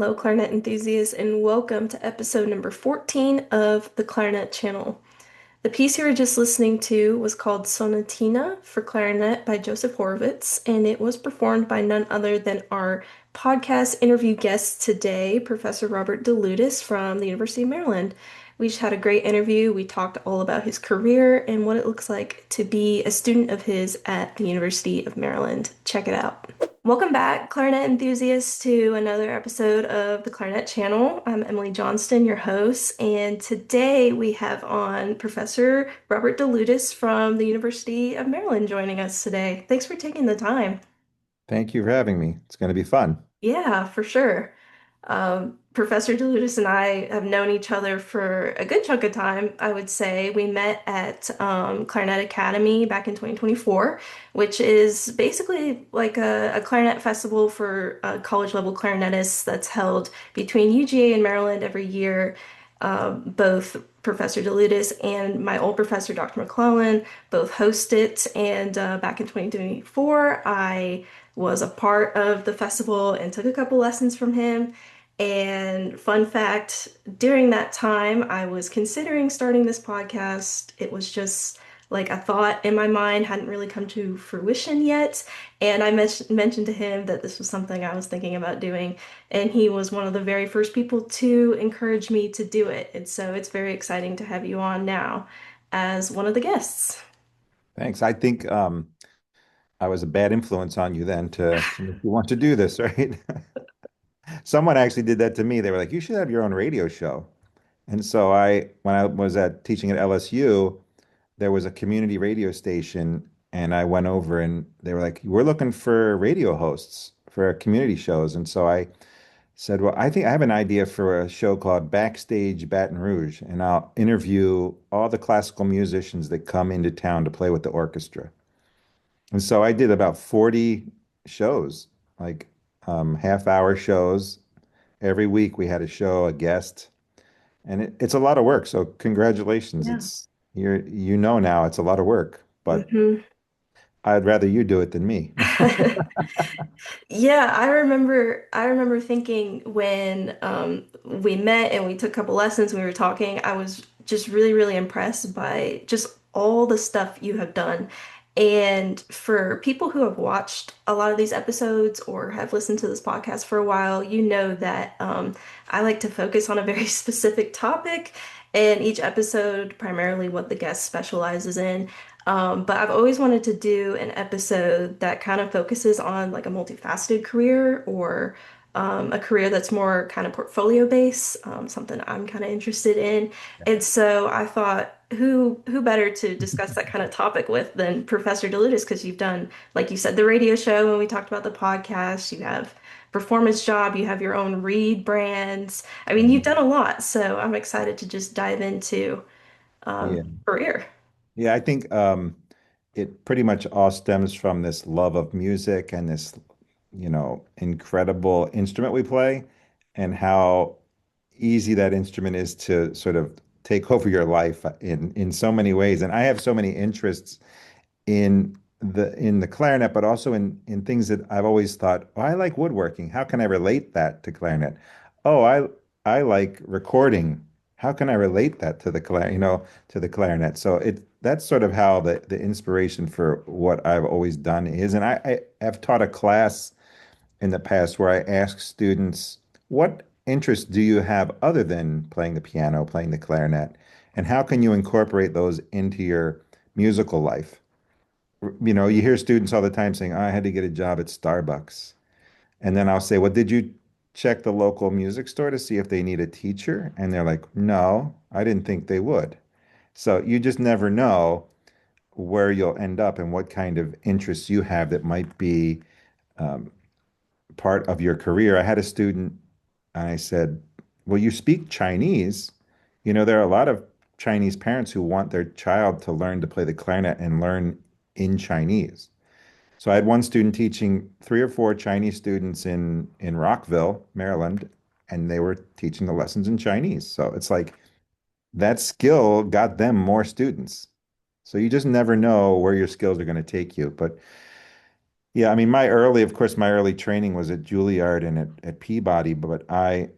Hello, clarinet enthusiasts, and welcome to episode number 14 of the Clarinet Channel. The piece you were just listening to was called Sonatina for Clarinet by Joseph Horowitz, and it was performed by none other than our podcast interview guest today, Professor Robert DiLutis from the University of Maryland. We just had a great interview. We talked all about his career and what it looks like to be a student of his at the University of Maryland. Check it out. Welcome back, clarinet enthusiasts, to another episode of the Clarinet Channel. I'm Emily Johnston, your host, and today we have on Professor Robert DeLutis from the University of Maryland joining us today. Thanks for taking the time. Thank you for having me. It's going to be fun. Yeah, for sure. Professor DeLutis and I have known each other for a good chunk of time, I would say. We met at Clarinet Academy back in 2024, which is basically like a clarinet festival for college level clarinetists that's held between UGA and Maryland every year. Both Professor DeLutis and my old professor, Dr. McClellan, both host it. And back in 2024, I was a part of the festival and took a couple lessons from him. And fun fact, during that time, I was considering starting this podcast. It was just like a thought in my mind, hadn't really come to fruition yet. And I mentioned to him that this was something I was thinking about doing. And he was one of the very first people to encourage me to do it. And so it's very exciting to have you on now as one of the guests. Thanks. I think I was a bad influence on you then to make you want to do this, right? Someone actually did that to me. They were like, "You should have your own radio show." And so when I was at teaching at LSU, there was a community radio station, and I went over and they were like, "We're looking for radio hosts for community shows." And so I said, "Well, I think I have an idea for a show called Backstage Baton Rouge, and I'll interview all the classical musicians that come into town to play with the orchestra." And so I did about 40 shows, like half-hour shows. Every week we had a show, a guest, and it's a lot of work. So congratulations. Yeah. You know now it's a lot of work, but hmm I'd rather you do it than me. Yeah, I remember thinking when we met and we took a couple lessons, we were talking, I was just really, really impressed by just all the stuff you have done. And for people who have watched a lot of these episodes or have listened to this podcast for a while, you know that I like to focus on a very specific topic, and each episode primarily what the guest specializes in. But I've always wanted to do an episode that kind of focuses on like a multifaceted career or a career that's more kind of portfolio based, something I'm kind of interested in. And so I thought, who better to discuss that kind of topic with than Professor DeLutis? Because you've done, like you said, the radio show when we talked about the podcast, you have performance job, you have your own reed brands. I mean, you've done a lot. So I'm excited to just dive into Yeah. career. Yeah, I think it pretty much all stems from this love of music and this, incredible instrument we play and how easy that instrument is to sort of take over your life in so many ways. And I have so many interests in the clarinet, but also in things that I've always thought, oh, I like woodworking. How can I relate that to clarinet? Oh, I like recording. How can I relate that to the to the clarinet? So that's sort of how the inspiration for what I've always done is. And I have taught a class in the past where I ask students, what interests do you have other than playing the piano, playing the clarinet? And how can you incorporate those into your musical life? You hear students all the time saying, "Oh, I had to get a job at Starbucks." And then I'll say, "Well, did you check the local music store to see if they need a teacher?" And they're like, "No, I didn't think they would." So you just never know where you'll end up and what kind of interests you have that might be um, part of your career. I had a student, and I said, "Well, you speak Chinese. There are a lot of Chinese parents who want their child to learn to play the clarinet and learn in Chinese." So I had one student teaching three or four Chinese students in Rockville, Maryland, and they were teaching the lessons in Chinese. So it's like that skill got them more students. So you just never know where your skills are going to take you. But Yeah, I mean, of course, my early training was at Juilliard and at Peabody, but I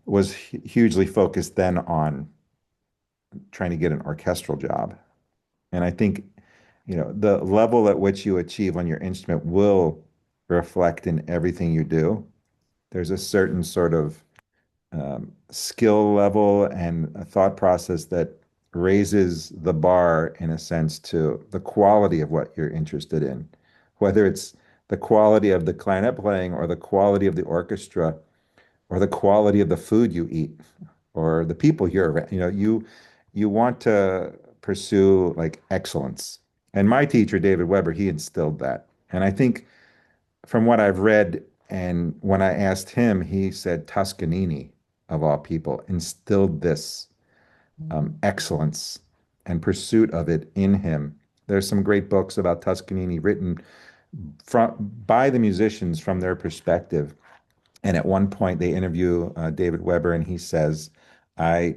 was hugely focused then on trying to get an orchestral job. And I think, the level at which you achieve on your instrument will reflect in everything you do. There's a certain sort of skill level and a thought process that raises the bar, in a sense, to the quality of what you're interested in, whether it's the quality of the clarinet playing or the quality of the orchestra or the quality of the food you eat or the people you're around. You want to pursue like excellence. And my teacher, David Weber, he instilled that. And I think from what I've read, and when I asked him, he said Toscanini, of all people, instilled this excellence and pursuit of it in him. There's some great books about Toscanini written by the musicians from their perspective. And at one point, they interview David Weber, and he says, "I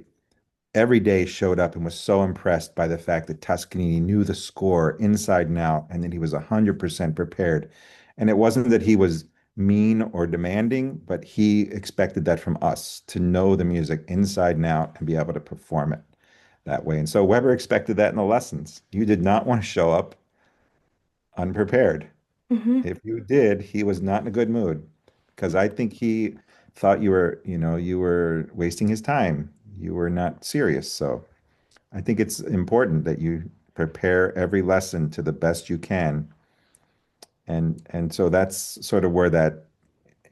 every day showed up and was so impressed by the fact that Toscanini knew the score inside and out and that he was 100% prepared. And it wasn't that he was mean or demanding, but he expected that from us to know the music inside and out and be able to perform it that way. And so Weber expected that in the lessons. You did not want to show up unprepared. Hmm. If you did, he was not in a good mood because I think he thought you were wasting his time. You were not serious. So I think it's important that you prepare every lesson to the best you can. And so that's sort of where that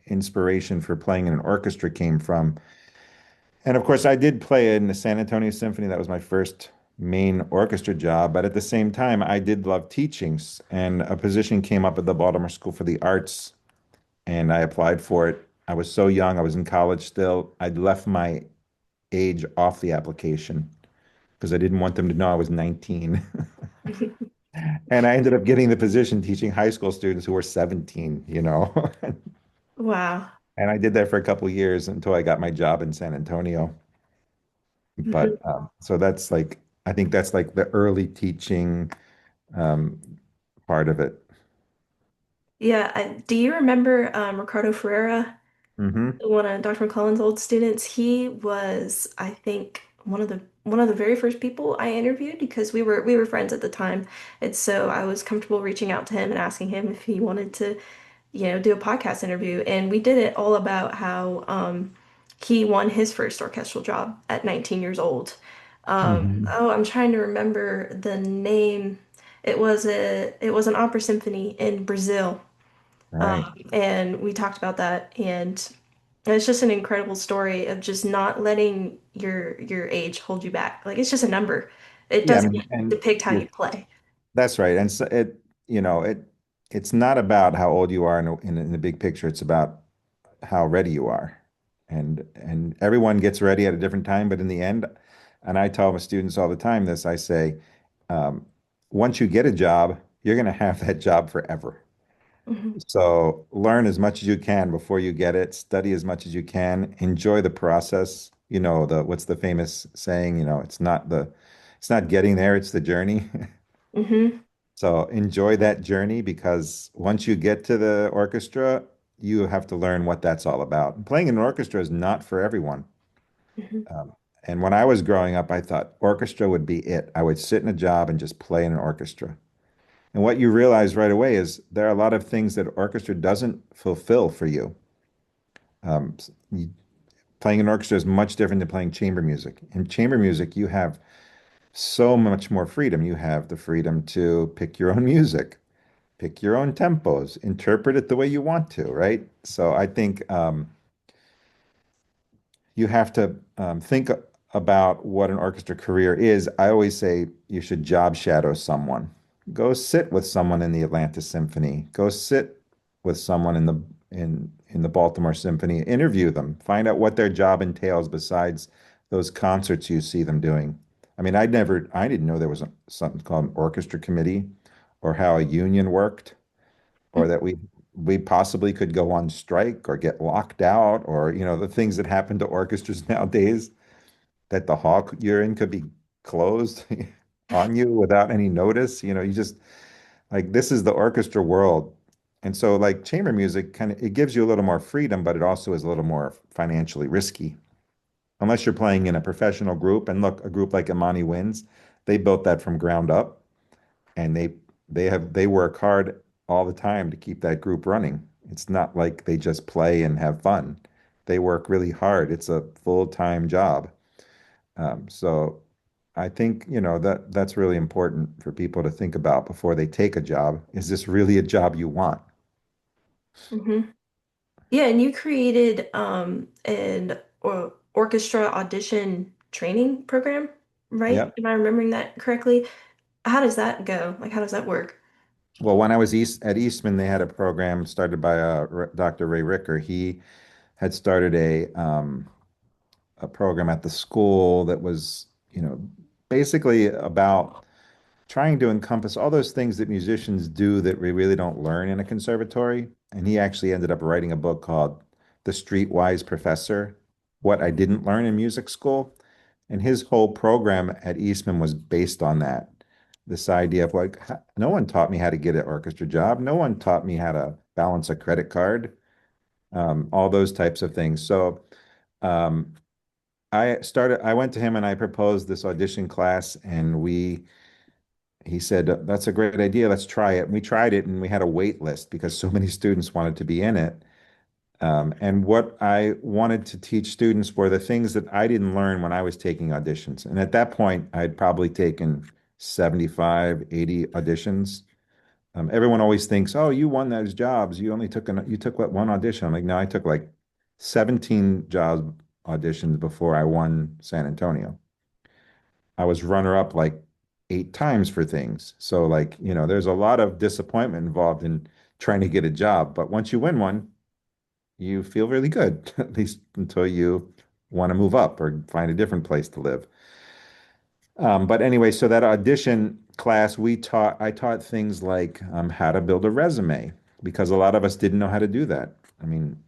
inspiration for playing in an orchestra came from. And of course, I did play in the San Antonio Symphony. That was my first main orchestra job. But at the same time, I did love teaching, and a position came up at the Baltimore School for the Arts, and I applied for it. I was so young. I was in college still. I'd left my age off the application because I didn't want them to know I was 19. And I ended up getting the position teaching high school students who were 17. Wow. And I did that for a couple of years until I got my job in San Antonio. Mhm. But so that's like, I think that's like the early teaching um, part of it. Yeah, do you remember Ricardo Ferreira? Hmm. One of Dr. McClellan's old students. He was, I think, one of the very first people I interviewed because we were friends at the time. And so I was comfortable reaching out to him and asking him if he wanted to, do a podcast interview. And we did it all about how he won his first orchestral job at 19 years old. Hmm. Oh, I'm trying to remember the name. It was an opera symphony in Brazil. Right. And we talked about that, and it's just an incredible story of just not letting your age hold you back. Like it's just a number. It Yeah, I doesn't mean, and depict how you're, you play. that's right. And so it's not about how old you are in the big picture. It's about how ready you are. And everyone gets ready at a different time, but in the end, and I tell my students all the time this, I say, um, once you get a job, you're going to have that job forever. Hmm. So learn as much as you can before you get it, study as much as you can, enjoy the process. What's the famous saying, it's not getting there, it's the journey. Hmm. So enjoy that journey because once you get to the orchestra, you have to learn what that's all about. Playing in an orchestra is not for everyone. Hmm. Um, and when I was growing up, I thought orchestra would be it. I would sit in a job and just play in an orchestra. And what you realize right away is there are a lot of things that orchestra doesn't fulfill for you. Um, Playing an orchestra is much different than playing chamber music. In chamber music, you have so much more freedom. You have the freedom to pick your own music, pick your own tempos, interpret it the way you want to, right? So I think you have to think about what an orchestra career is. I always say you should job shadow someone. Go sit with someone in the Atlanta Symphony. Go sit with someone in the Baltimore Symphony. Interview them. Find out what their job entails besides those concerts you see them doing. I mean, I didn't know there was something called an orchestra committee or how a union worked or that we possibly could go on strike or get locked out or the things that happen to orchestras nowadays that the hall you're in could be closed on you without any notice. You just like this is the orchestra world. And so like chamber music kind of it gives you a little more freedom, but it also is a little more financially risky. Unless you're playing in a professional group. And look, a group like Imani Winds, they built that from ground up and they work hard all the time to keep that group running. It's not like they just play and have fun. They work really hard. It's a full-time job. So I think, that's really important for people to think about before they take a job. Is this really a job you want? Hmm. Yeah, and you created an or orchestra audition training program, right? Yep. Am I remembering that correctly? How does that go? Like, how does that work? Well, when I was at Eastman, they had a program started by Dr. Ray Ricker. He had started a program at the school that was, basically about trying to encompass all those things that musicians do that we really don't learn in a conservatory. And he actually ended up writing a book called The Streetwise Professor: What I Didn't Learn in Music School. And his whole program at Eastman was based on that. This idea of like, no one taught me how to get an orchestra job. No one taught me how to balance a credit card, all those types of things. So, um, I went to him and I proposed this audition class, and he said, "That's a great idea. Let's try it." And we tried it, and we had a wait list because so many students wanted to be in it. And what I wanted to teach students were the things that I didn't learn when I was taking auditions. And at that point, I'd probably taken 75, 80 auditions. Everyone always thinks, "Oh, you won those jobs. You took what, one audition." I'm like, "No, I took like 17 job auditions before I won San Antonio." I was runner up like 8 times for things. So like, there's a lot of disappointment involved in trying to get a job. But once you win one, you feel really good, at least until you want to move up or find a different place to live. But anyway, so that audition class, I taught things like how to build a resume because a lot of us didn't know how to do that. I mean,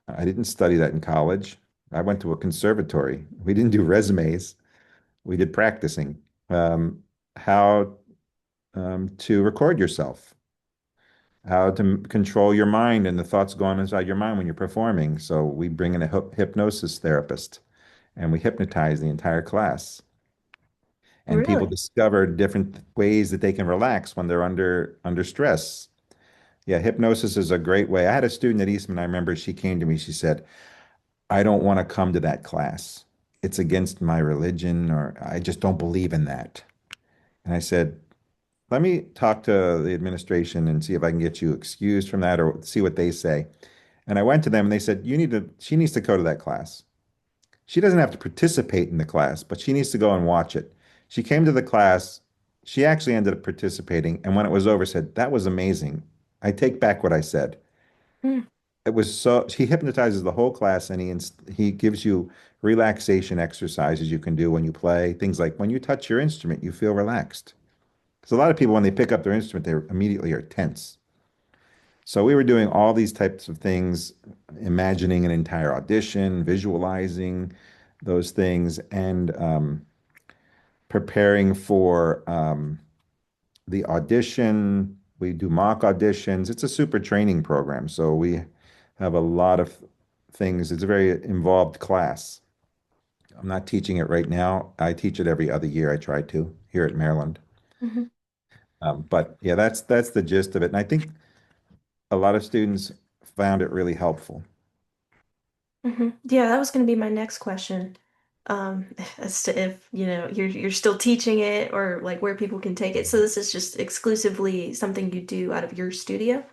I didn't study that in college. I went to a conservatory. We didn't do resumes. We did practicing. How to record yourself, how to control your mind and the thoughts going inside your mind when you're performing. So we bring in a hypnosis therapist and we hypnotize the entire class. And people Really? discover different ways that they can relax when they're under stress. Yeah, hypnosis is a great way. I had a student at Eastman, I remember she came to me, she said, "I don't want to come to that class. It's against my religion, or I just don't believe in that." And I said, "Let me talk to the administration and see if I can get you excused from that or see what they say." And I went to them and they said, she needs to go to that class. She doesn't have to participate in the class, but she needs to go and watch it. She came to the class. She actually ended up participating. And when it was over, said, "That was amazing. I take back what I said." Hmm. It was so, he hypnotizes the whole class and he gives you relaxation exercises you can do when you play. Things like when you touch your instrument, you feel relaxed. Because a lot of people, when they pick up their instrument, they immediately are tense. So we were doing all these types of things, imagining an entire audition, visualizing those things, and preparing for the audition. We do mock auditions. It's a super training program. So we have a lot of things. It's a very involved class. I'm not teaching it right now. I teach it every other year. I try to here at Maryland. Hmm. But yeah, that's the gist of it. And I think a lot of students found it really helpful. Hmm. Yeah, that was going to be my next question. As to if, you're still teaching it or like where people can take it. So this is just exclusively something you do out of your studio?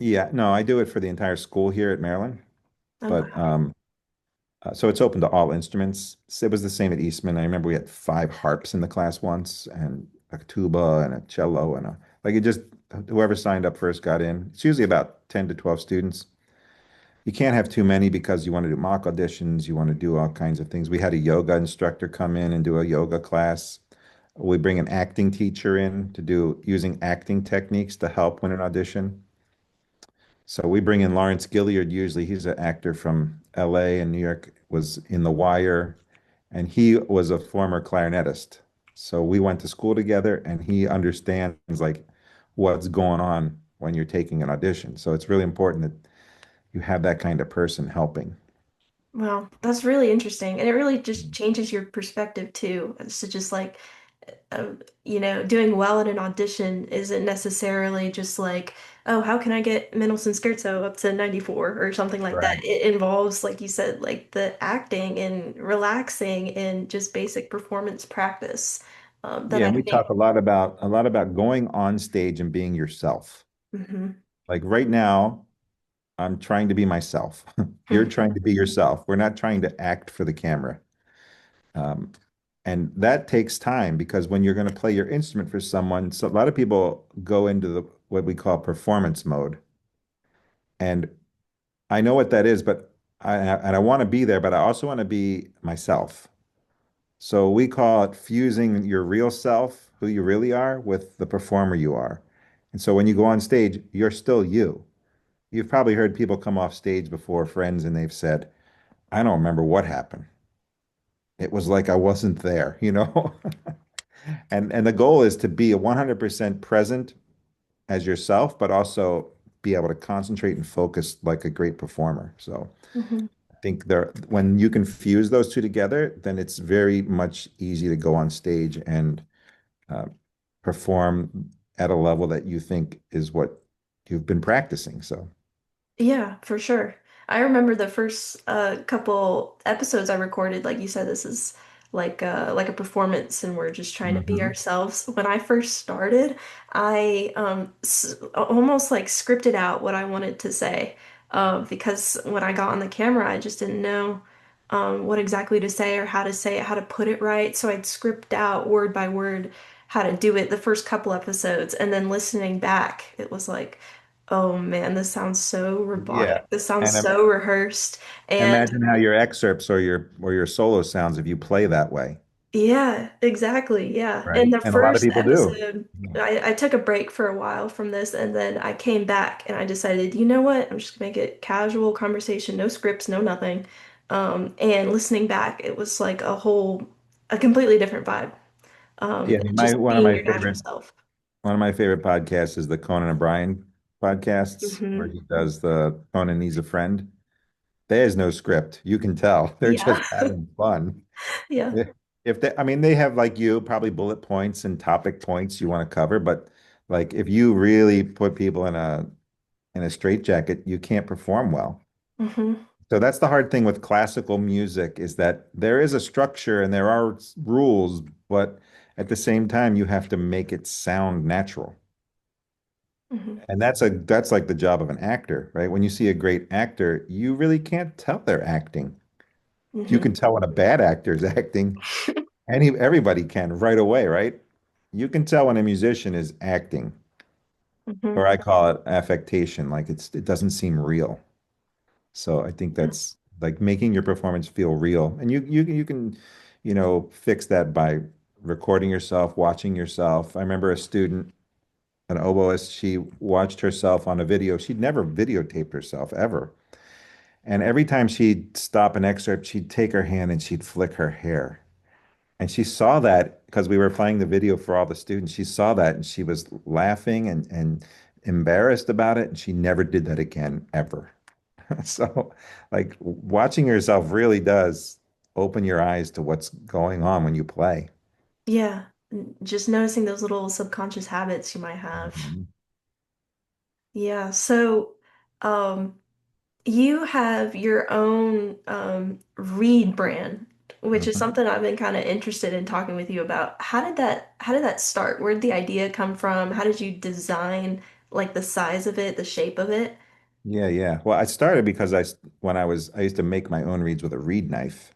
Yeah, no, I do it for the entire school here at Maryland, Oh, but wow. so it's open to all instruments. So it was the same at Eastman. I remember we had 5 harps in the class once, and a tuba and a cello and a like it just whoever signed up first got in. It's usually about 10 to 12 students. You can't have too many because you want to do mock auditions, you want to do all kinds of things. We had a yoga instructor come in and do a yoga class. We bring an acting teacher in to do using acting techniques to help win an audition. So we bring in Lawrence Gilliard usually. He's an actor from LA and New York, was in The Wire, and he was a former clarinetist. So we went to school together and he understands like what's going on. when you're taking an audition. So it's really important that you have that kind of person helping. Well, that's really interesting. And it really just changes your perspective too. It's just like, uh, doing well at an audition isn't necessarily just like, oh, how can I get Mendelssohn Scherzo up to 94 or something like that. Right. It involves, like you said, like the acting and relaxing and just basic performance practice, that Yeah, I and we think. talk a lot about going on stage and being yourself. Mhm. Like right now, I'm trying to be myself. You're trying to be yourself. We're not trying to act for the camera. Um, and that takes time because when you're going to play your instrument for someone, so a lot of people go into the what we call performance mode. And I know what that is, but I want to be there, but I also want to be myself. So we call it fusing your real self, who you really are, with the performer you are. And so when you go on stage, you're still you. You've probably heard people come off stage before, friends, and they've said, I don't remember what happened. It was like I wasn't there, you know? And the goal is to be 100% present as yourself, but also be able to concentrate and focus like a great performer. So Mhm. I think there, when you can fuse those two together, then it's very much easy to go on stage and uh, perform at a level that you think is what you've been practicing. So, Yeah, for sure. I remember the first couple episodes I recorded, like you said, this is like a performance and we're just trying to be mhm. ourselves. When I first started, I almost like scripted out what I wanted to say. Because when I got on the camera, I just didn't know what exactly to say or how to say it, how to put it right. So I'd script out word by word how to do it the first couple episodes, and then listening back, it was like, oh man, this sounds so Yeah. robotic. This sounds And so rehearsed. And imagine how your excerpts or your solo sounds if you play that way, yeah, exactly. Yeah. In right? the And a lot of first people do. episode, I took a break for a while from this and then I came back and I decided, you know what? I'm just gonna make it casual conversation, no scripts, no nothing. And listening back, it was like a completely different vibe. Yeah, my Just being your natural self. one of my favorite podcasts is the Conan O'Brien podcasts, where Hmm. he does the Conan Needs a Friend. There's no script. You can tell. They're Yeah. just having fun. Yeah. If they, I mean, they have like you, probably bullet points and topic points you want to cover, but like if you really put people in a straitjacket, you can't perform well. Hmm. So that's the hard thing with classical music is that there is a structure and there are rules, but at the same time, you have to make it sound natural. Hmm. And that's like the job of an actor, right? When you see a great actor, you really can't tell they're acting. You Hmm. can tell when a bad actor is acting. Everybody can right away, right? You can tell when a musician is acting, Hmm. or I call it affectation, like it doesn't seem real. So I think that's like making your performance feel real. And you can, fix that by recording yourself, watching yourself. I remember a student, an oboist, she watched herself on a video. She'd never videotaped herself ever. And every time she'd stop an excerpt, she'd take her hand and she'd flick her hair. And she saw that because we were playing the video for all the students. She saw that and she was laughing and embarrassed about it. And she never did that again, ever. So, like, watching yourself really does open your eyes to what's going on when you play. Yeah, just noticing those little subconscious habits you might have. Mhm. Yeah, so um you have your own reed brand, which is Mhm. something I've been kind of interested in talking with you about. How did that start? Where did the idea come from? How did you design like the size of it, the shape of it? Yeah, yeah. Well, I started because when I used to make my own reeds with a reed knife.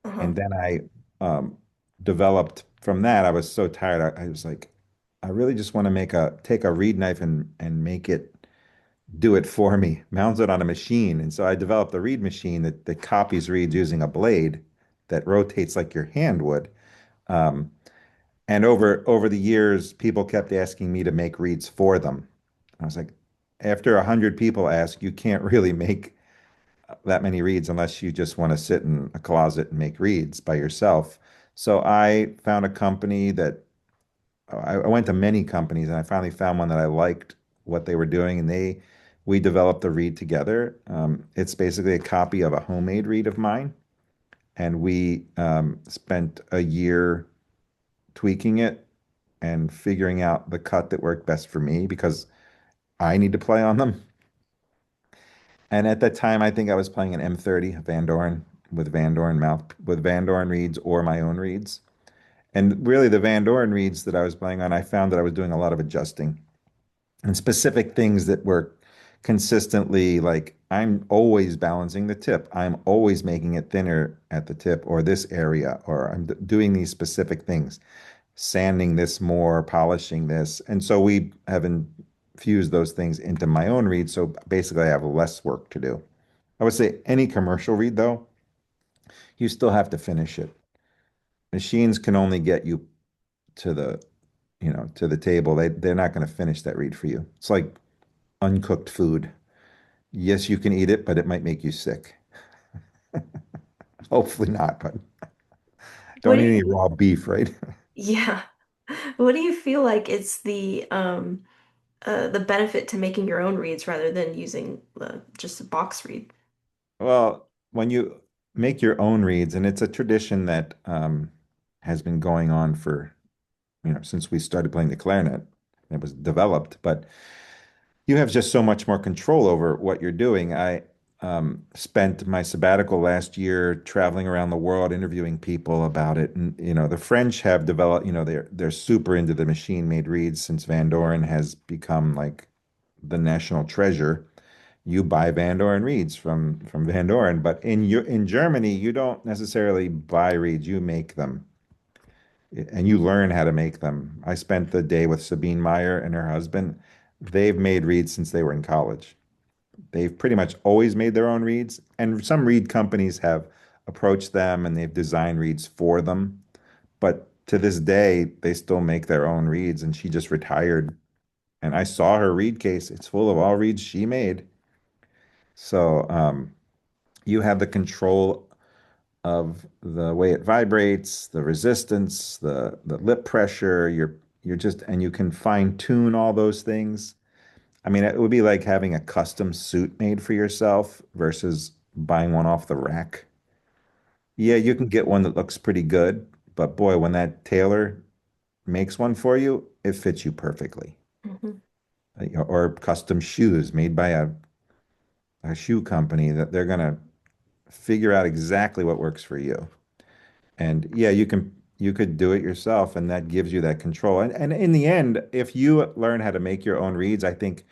Uh-huh. And then I um, developed from that. I was so tired. I was like, I really just want to take a reed knife and make it do it for me, mount it on a machine. And so I developed a reed machine that copies reeds using a blade that rotates like your hand would. Um, and over the years, people kept asking me to make reeds for them. I was like, after 100 people ask, you can't really make that many reeds unless you just want to sit in a closet and make reeds by yourself. So I found a company that I went to many companies and I finally found one that I liked what they were doing, and we developed a reed together. It's basically a copy of a homemade reed of mine, and we spent a year tweaking it and figuring out the cut that worked best for me because I need to play on them. And at that time, I think I was playing an M30 Van Doren with Van Doren mouth with Van Doren reeds or my own reeds. And really, the Van Doren reeds that I was playing on, I found that I was doing a lot of adjusting and specific things that were consistently like I'm always balancing the tip. I'm always making it thinner at the tip or this area, or I'm doing these specific things, sanding this more, polishing this. And so we have infused those things into my own read. So basically, I have less work to do. I would say any commercial read, though, you still have to finish it. Machines can only get you to to the table. They're not going to finish that read for you. It's like uncooked food. Yes, you can eat it, but it might make you sick. Hopefully not, but What don't do eat you, any raw beef, right? yeah. What do you feel like is the benefit to making your own reads rather than using just a box read? Well, when you make your own reads, and it's a tradition that has been going on for, since we started playing the clarinet, it was developed, but you have just so much more control over what you're doing. I spent my sabbatical last year traveling around the world interviewing people about it. And, the French have developed, they're super into the machine-made reeds since Van Doren has become like the national treasure. You buy Van Doren reeds from Van Doren, but in Germany, you don't necessarily buy reeds, you make them and you learn how to make them. I spent the day with Sabine Meyer and her husband. They've made reeds since they were in college. They've pretty much always made their own reeds, and some reed companies have approached them and they've designed reeds for them. But to this day, they still make their own reeds, and she just retired. And I saw her reed case. It's full of all reeds she made. So you have the control of the way it vibrates, the resistance, the lip pressure. You're just and you can fine tune all those things. I mean, it would be like having a custom suit made for yourself versus buying one off the rack. Yeah, you can get one that looks pretty good, but boy, when that tailor makes one for you, it fits you perfectly. Mhm. Or custom shoes made by a shoe company that they're gonna figure out exactly what works for you. And yeah, you could do it yourself, and that gives you that control. And in the end, if you learn how to make your own reads, I think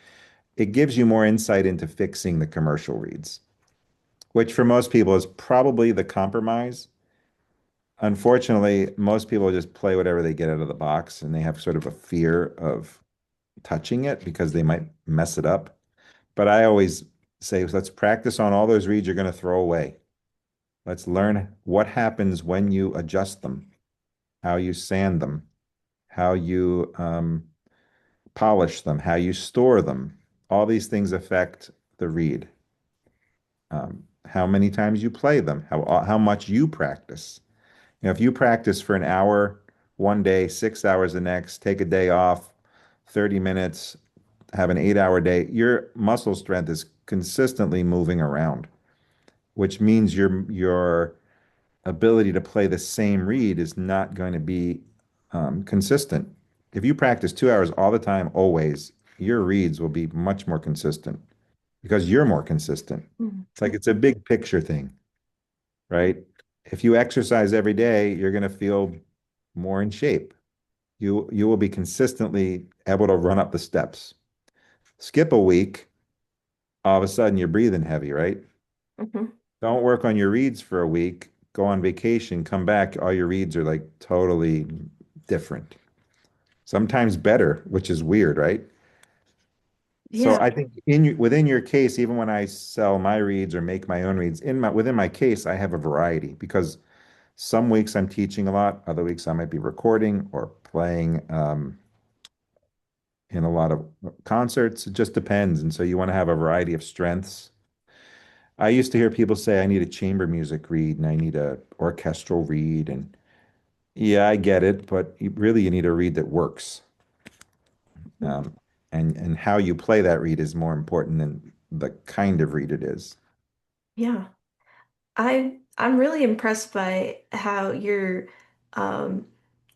it gives you more insight into fixing the commercial reads, which for most people is probably the compromise. Unfortunately, most people just play whatever they get out of the box and they have sort of a fear of touching it because they might mess it up. But I always say, let's practice on all those reads you're going to throw away. Let's learn what happens when you adjust them, how you sand them, how you polish them, how you store them. All these things affect the read. How many times you play them, how much you practice. If you practice for an hour one day, 6 hours the next, take a day off, 30 minutes, have an 8 hour day, your muscle strength is consistently moving around, which means your ability to play the same read is not going to be consistent. If you practice 2 hours all the time, always, your reads will be much more consistent because you're more consistent. Mhm. It's like it's a big picture thing, right? If you exercise every day, you're going to feel more in shape. You will be consistently able to run up the steps. Skip a week, all of a sudden you're breathing heavy, right? Mhm. Don't work on your reads for a week, go on vacation, come back, all your reads are like totally different. Sometimes better, which is weird, right? So Yeah. I think within your case, even when I sell my reads or make my own reads, within my case, I have a variety because some weeks I'm teaching a lot, other weeks I might be recording or playing in a lot of concerts. It just depends. And so you want to have a variety of strengths. I used to hear people say I need a chamber music read and I need a orchestral read. And yeah, I get it, but really you need a read that works. Mhm. and how you play that reed is more important than the kind of reed it is. Yeah. I'm really impressed by how you're um,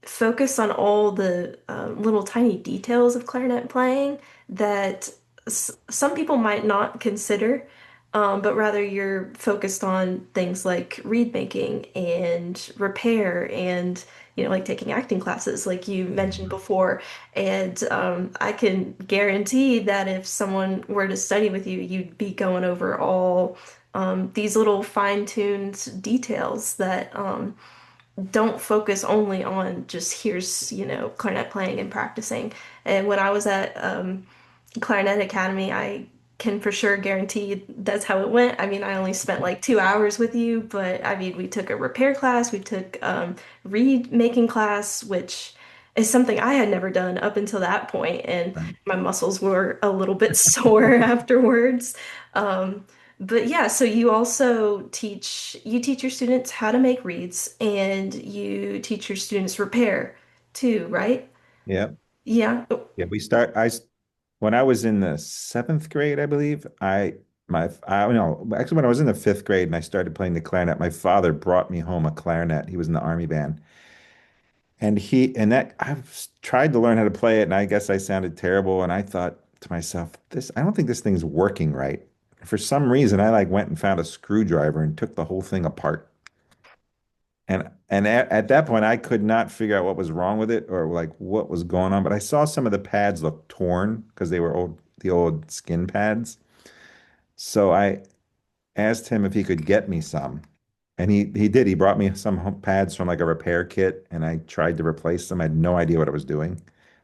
focused on all the little tiny details of clarinet playing that some people might not consider, but rather you're focused on things like reed making and repair and like taking acting classes, like you mentioned before. And I can guarantee that if someone were to study with you, you'd be going over all these little fine-tuned details that don't focus only on just here's, clarinet playing and practicing. And when I was at Clarinet Academy, I can for sure guarantee that's how it went. I mean, I only spent like 2 hours with you, but I mean, we took a repair class, we took reed making class, which is something I had never done up until that point, and Right. my muscles were a little bit sore afterwards. Um, but yeah, so you teach your students how to make reeds, and you teach your students repair too, right? Yeah. Yeah. Yeah. When I was in the seventh grade, I believe, I no, actually, when I was in the fifth grade and I started playing the clarinet, my father brought me home a clarinet. He was in the army band. And that I've tried to learn how to play it, and I guess I sounded terrible. And I thought to myself, I don't think this thing's working right. For some reason, I like went and found a screwdriver and took the whole thing apart. And at that point, I could not figure out what was wrong with it or like what was going on. But I saw some of the pads look torn because they were the old skin pads. So I asked him if he could get me some. And he did. He brought me some pads from like a repair kit, and I tried to replace them. I had no idea what I was doing.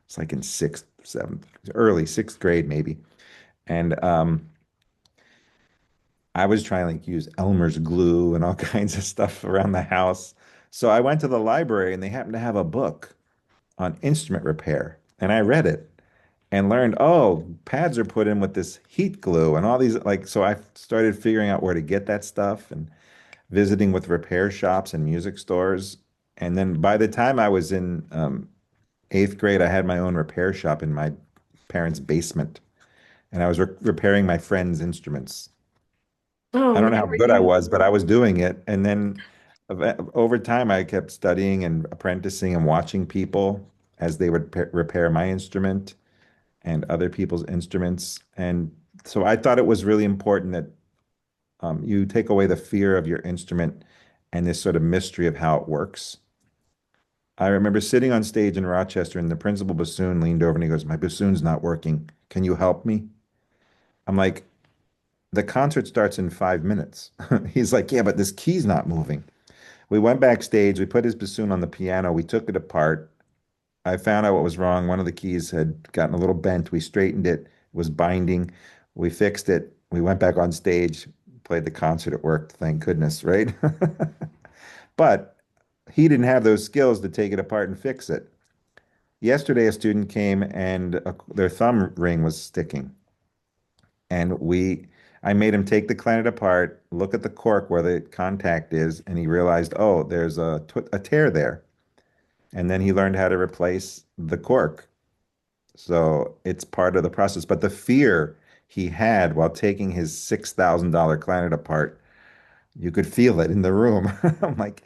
It's like in sixth, seventh, early sixth grade maybe. And I was trying to like use Elmer's glue and all kinds of stuff around the house. So I went to the library, and they happened to have a book on instrument repair, and I read it and learned, oh, pads are put in with this heat glue and all these like. So I started figuring out where to get that stuff and visiting with repair shops and music stores. And then by the time I was in eighth grade, I had my own repair shop in my parents' basement, and I was repairing my friends' instruments. Oh I don't man, know how were good I you? was, but I was doing it. And then over time, I kept studying and apprenticing and watching people as they would repair my instrument and other people's instruments. And so I thought it was really important that you take away the fear of your instrument and this sort of mystery of how it works. I remember sitting on stage in Rochester, and the principal bassoon leaned over and he goes, "My bassoon's not working. Can you help me?" I'm like, "The concert starts in 5 minutes." He's like, "Yeah, but this key's not moving." We went backstage, we put his bassoon on the piano, we took it apart. I found out what was wrong. One of the keys had gotten a little bent. We straightened it, it was binding. We fixed it. We went back on stage, played the concert. It worked, thank goodness, right? But he didn't have those skills to take it apart and fix it. Yesterday, a student came and their thumb ring was sticking. And I made him take the clarinet apart, look at the cork where the contact is, and he realized, oh, there's a tear there. And then he learned how to replace the cork. So it's part of the process. But the fear he had while taking his $6,000 clarinet apart, you could feel it in the room. I'm like,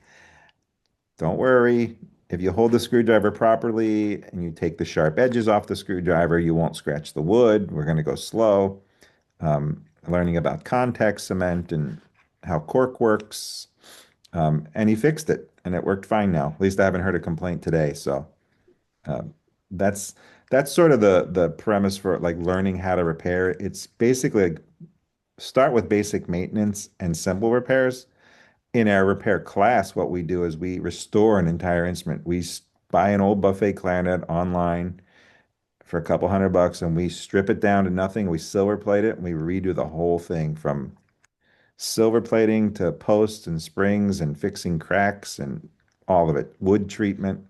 don't worry. If you hold the screwdriver properly and you take the sharp edges off the screwdriver, you won't scratch the wood. We're going to go slow. Learning about contact cement and how cork works. And he fixed it, and it worked fine now. At least I haven't heard a complaint today. So um, that's that's sort of the premise for like learning how to repair. It's basically like start with basic maintenance and simple repairs. In our repair class, what we do is we restore an entire instrument. Buy an old buffet clarinet online for a couple $100, and we strip it down to nothing. We silver plate it, and we redo the whole thing from silver plating to posts and springs and fixing cracks and all of it, wood treatment.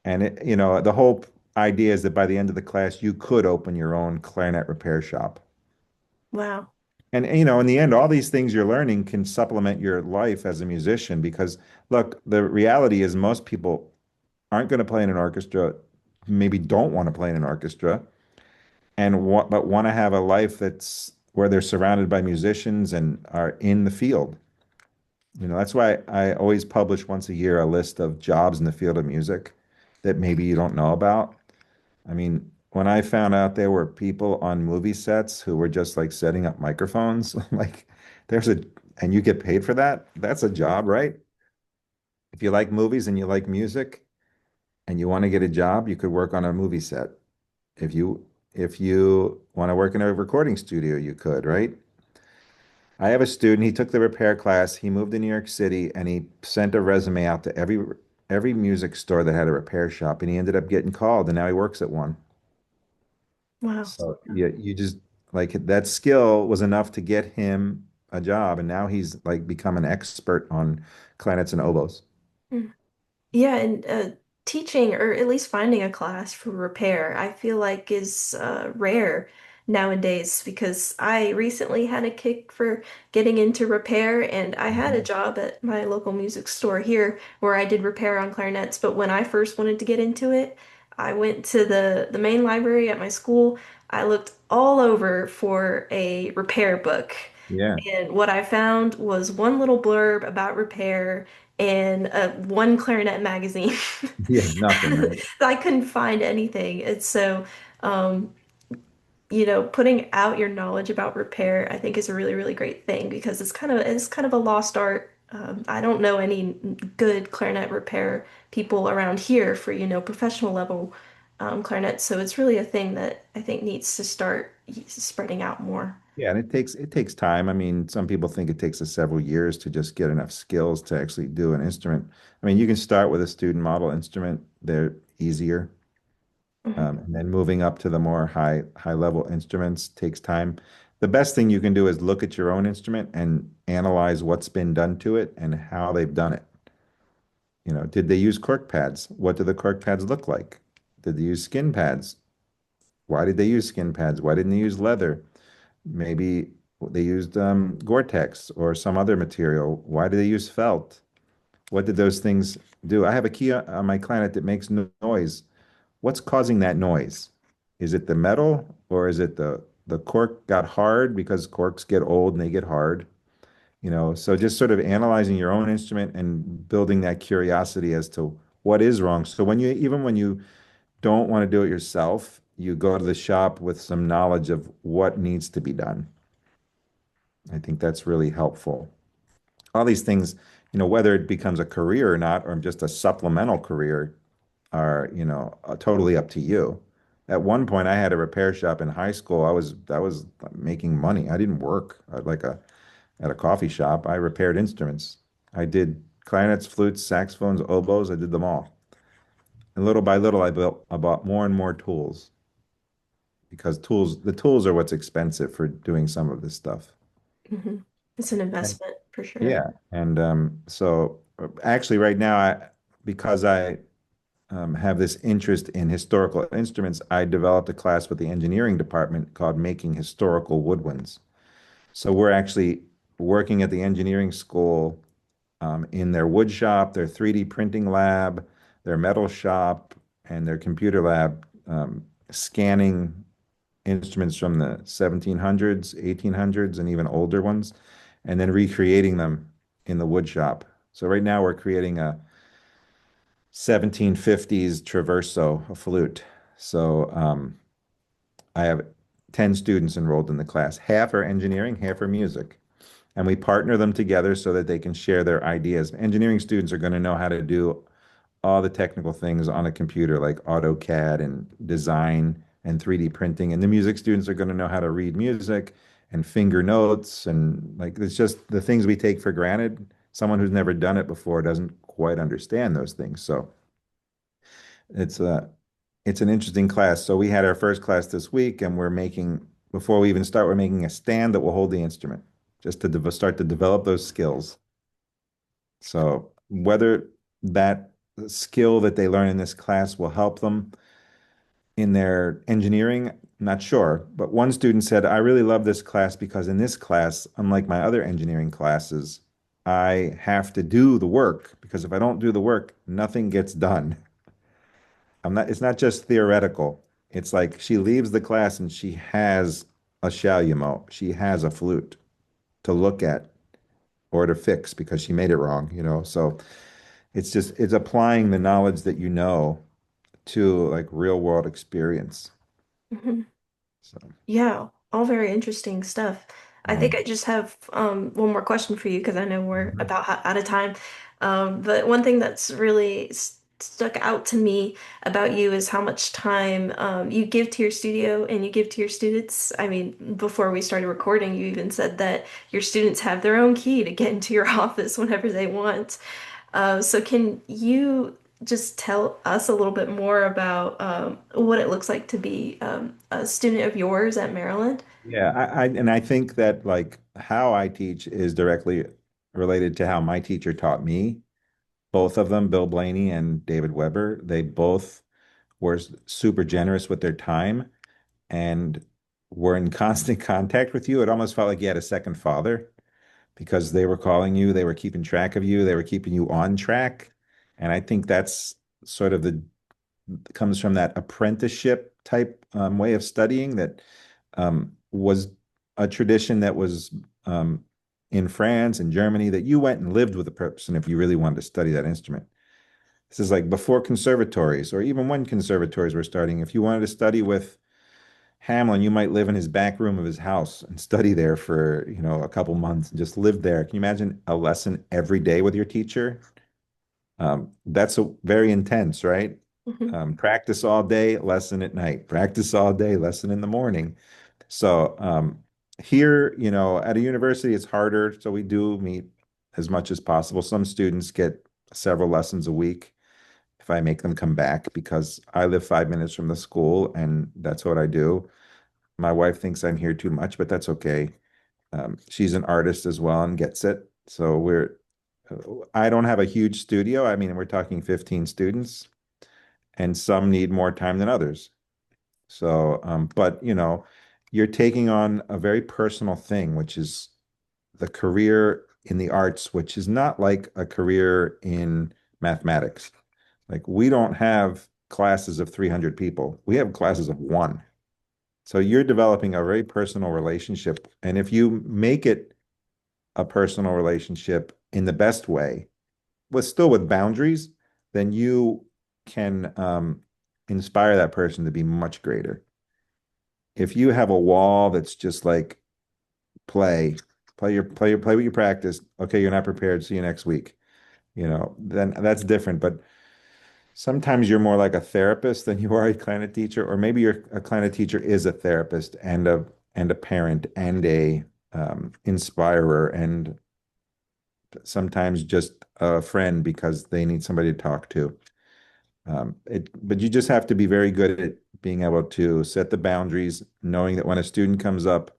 And the whole idea is that by the end of the class, you could open your own clarinet repair shop. Wow. And in the end, all these things you're learning can supplement your life as a musician because, look, the reality is most people aren't going to play in an orchestra, maybe don't want to play in an orchestra. but want to have a life that's where they're surrounded by musicians and are in the field. That's why I always publish once a year a list of jobs in the field of music that maybe you don't know about. I mean, when I found out there were people on movie sets who were just like setting up microphones, like there's a, and you get paid for that, that's a job, right? If you like movies and you like music and you want to get a job, you could work on a movie set. If you want to work in a recording studio, you could, right? I have a student, he took the repair class, he moved to New York City and he sent a resume out to every music store that had a repair shop and he ended up getting called and now he works at one. Wow. So yeah, you just like that skill was enough to get him a job, and now he's like become an expert on clarinets and oboes. Yeah, and teaching or at least finding a class for repair, I feel like is rare nowadays because I recently had a kick for getting into repair and I had a Mhm. job at my local music store here where I did repair on clarinets. But when I first wanted to get into it, I went to the main library at my school. I looked all over for a repair book. Yeah, And what I found was one little blurb about repair and one clarinet magazine. yeah, nothing, right? I couldn't find anything. And so, um, putting out your knowledge about repair, I think is a really, really great thing because it's kind of a lost art. I don't know any good clarinet repair people around here for, professional level clarinets. So it's really a thing that I think needs to start spreading out more. Yeah, and it takes time. I mean, some people think it takes us several years to just get enough skills to actually do an instrument. I mean, you can start with a student model instrument; they're easier. Mhm. And then moving up to the more high level instruments takes time. The best thing you can do is look at your own instrument and analyze what's been done to it and how they've done it. Did they use cork pads? What do the cork pads look like? Did they use skin pads? Why did they use skin pads? Why didn't they use leather? Maybe they used Gore-Tex or some other material. Why did they use felt? What did those things do? I have a key on my clarinet that makes noise. What's causing that noise? Is it the metal or is it the cork got hard because corks get old and they get hard? So just sort of analyzing your own instrument and building that curiosity as to what is wrong. So even when you don't want to do it yourself, you go to the shop with some knowledge of what needs to be done. I think that's really helpful. All these things, whether it becomes a career or not, or just a supplemental career, are, totally up to you. At one point, I had a repair shop in high school. I was making money. I didn't work at a coffee shop. I repaired instruments. I did clarinets, flutes, saxophones, oboes. I did them all. And little by little, I bought more and more tools because the tools are what's expensive for doing some of this stuff. Mhm. It's an And investment for sure. yeah, and so actually, right now, because I have this interest in historical instruments, I developed a class with the engineering department called Making Historical Woodwinds. So we're actually working at the engineering school in their wood shop, their 3D printing lab, their metal shop, and their computer lab, scanning instruments from the 1700s, 1800s, and even older ones, and then recreating them in the wood shop. So right now we're creating a 1750s Traverso, a flute. So I have 10 students enrolled in the class. Half are engineering, half are music. And we partner them together so that they can share their ideas. Engineering students are going to know how to do all the technical things on a computer like AutoCAD and design and 3D printing. And the music students are going to know how to read music and finger notes. And like, it's just the things we take for granted. Someone who's never done it before doesn't quite understand those things. So it's a it's an interesting class. So we had our first class this week, and before we even start, we're making a stand that will hold the instrument, just to start to develop those skills. So whether that skill that they learn in this class will help them in their engineering, not sure. But one student said, I really love this class because in this class, unlike my other engineering classes, I have to do the work because if I don't do the work, nothing gets done. It's not just theoretical. It's like she leaves the class and she has a chalumeau, she has a flute to look at or to fix because she made it wrong, you know. So it's applying the knowledge that you know to like real world experience. Mhm. So, Yeah, all very interesting stuff. I think mm, I just have one more question for you because I know we're mhm. about out of time. But one thing that's really stuck out to me about you is how much time you give to your studio and you give to your students. I mean, before we started recording, you even said that your students have their own key to get into your office whenever they want. So can you just tell us a little bit more about what it looks like to be a student of yours at Maryland? Yeah, and I think that like how I teach is directly related to how my teacher taught me. Both of them, Bill Blaney and David Weber, they both were super generous with their time and were in constant contact with you. It almost felt like you had a second father because they were calling you, they were keeping track of you, they were keeping you on track. And I think that's sort of the comes from that apprenticeship type way of studying that was a tradition that was in France and Germany that you went and lived with a person if you really wanted to study that instrument. This is like before conservatories, or even when conservatories were starting. If you wanted to study with Hamlin, you might live in his back room of his house and study there for, you know, a couple months and just live there. Can you imagine a lesson every day with your teacher? That's very intense, right? Mhm. Practice all day, lesson at night. Practice all day, lesson in the morning. So here, you know, at a university, it's harder. So we do meet as much as possible. Some students get several lessons a week if I make them come back because I live 5 minutes from the school and that's what I do. My wife thinks I'm here too much, but that's okay. She's an artist as well and gets it. So I don't have a huge studio. I mean, we're talking 15 students, and some need more time than others. So, but you know, you're taking on a very personal thing, which is the career in the arts, which is not like a career in mathematics. Like we don't have classes of 300 people. We have classes of one. So you're developing a very personal relationship. And if you make it a personal relationship in the best way, with still with boundaries, then you can inspire that person to be much greater. If you have a wall that's just like play, play what you practice. Okay, you're not prepared. See you next week. You know, then that's different. But sometimes you're more like a therapist than you are a clarinet teacher, or maybe your a clarinet teacher is a therapist and a parent and a inspirer and sometimes just a friend because they need somebody to talk to. But you just have to be very good at being able to set the boundaries, knowing that when a student comes up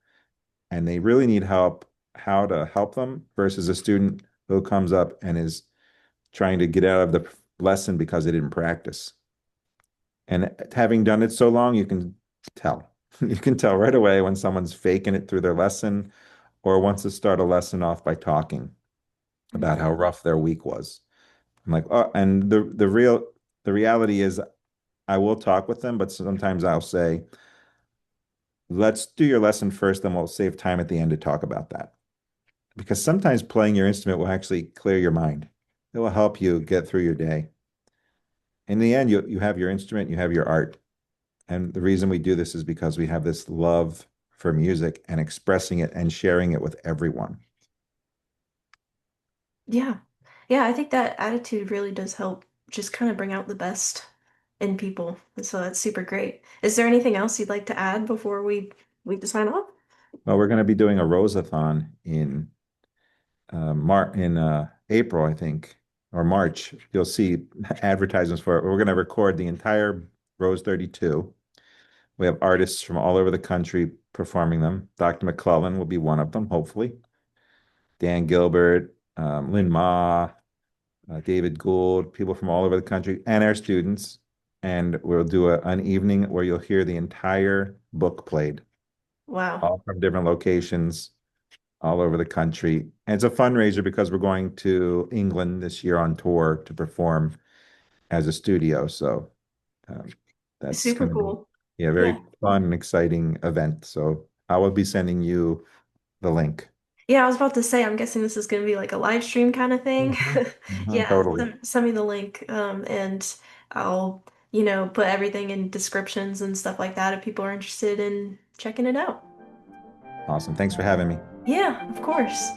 and they really need help, how to help them versus a student who comes up and is trying to get out of the lesson because they didn't practice. And having done it so long, you can tell. You can tell right away when someone's faking it through their lesson or wants to start a lesson off by talking about how rough their week was. I'm like, oh, and the reality is I will talk with them, but sometimes I'll say, let's do your lesson first, then we'll save time at the end to talk about that. Because sometimes playing your instrument will actually clear your mind. It will help you get through your day. In the end, you have your instrument, you have your art. And the reason we do this is because we have this love for music and expressing it and sharing it with everyone. Yeah. Yeah, I think that attitude really does help just kind of bring out the best in people. And so that's super great. Is there anything else you'd like to add before we sign off? Well, we're going to be doing a Rosathon in April, I think, or March. You'll see advertisements for it. We're going to record the entire Rose 32. We have artists from all over the country performing them. Dr. McClellan will be one of them, hopefully. Dan Gilbert, Lynn Ma, David Gould, people from all over the country, and our students. And we'll do an evening where you'll hear the entire book played, Wow. all from different locations all over the country. And it's a fundraiser because we're going to England this year on tour to perform as a studio. So um, that's Super going to be cool. Yeah, Yeah. very fun and exciting event. So I will be sending you the link. Yeah, I was about to say, I'm guessing this is going to be like a live stream kind of thing. Yeah, Totally. send me the link, and I'll, put everything in descriptions and stuff like that if people are interested in checking it out. Awesome. Thanks for having me. Yeah, of course.